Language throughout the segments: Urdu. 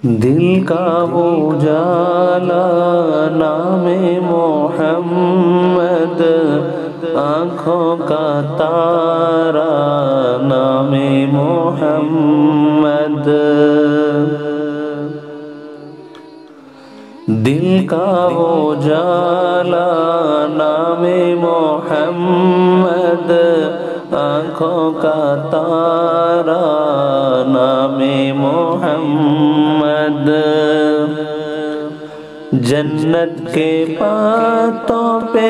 دل کا اجالا نام محمد، آنکھوں کا تارا نام محمد، دل کا اجالا نام محمد، آنکھوں کا تارا نام محمد، جنت کے پاتوں پہ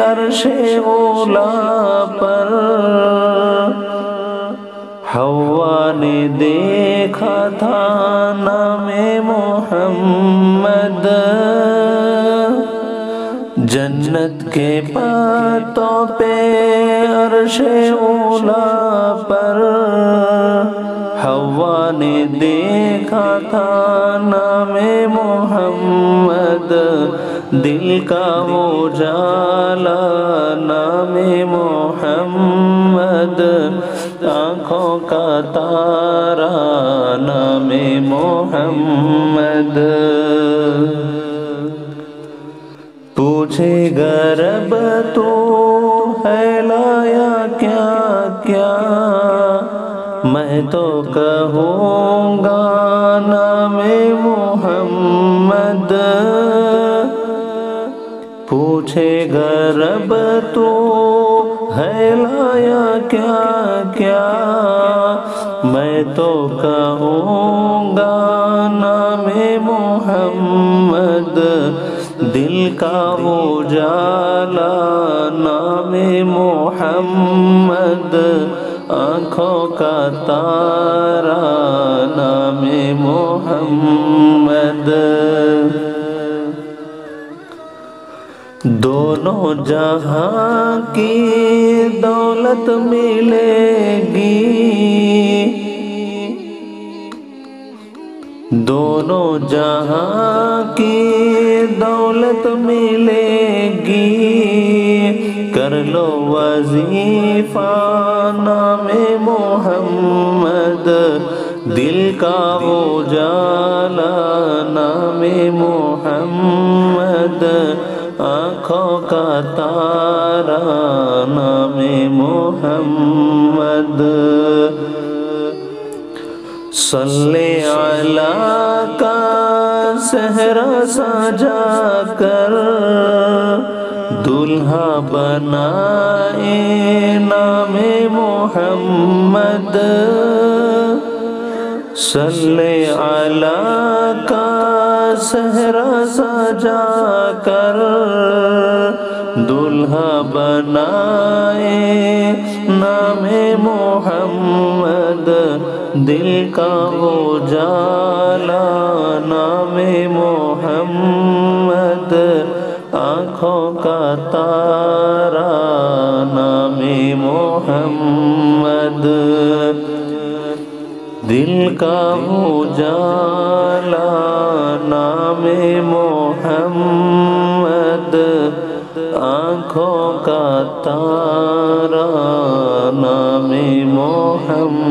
عرش اولا پر حوا نے دیکھا تھا نام محمد، جنت کے پاتوں پہ عرش اولا پر حوا نے دیکھا تھا نام محمد، دل کا اجالا نام محمد، آنکھوں کا تارا نام محمد، پوچھے گا رب تو ہے لایا کیا کیا، میں تو کہوں گا نام محمد، پوچھے گا رب تو ہے لایا کیا کیا، میں تو کہوں گا نام محمد، دل کا اجالا نام محمد، آنکھوں کا تارا نام محمد، دونوں جہاں کی دولت ملے گی، دونوں جہاں کی دولت ملے گی، کر لو وظیفہ نام محمد، دل کا اجالا نام محمد، آنکھوں کا تارا نام محمد، صلی علی کا صحرا سجا کر دلہا بنائے نام محمد، صلی علی کا صحرا سجا کر دلہا بنائے نام محمد، دل کا اجالا نام محمد، آنکھوں کا تارا نام محمد، دل کا اجالا نام محمد، آنکھوں کا تارا نام محمد۔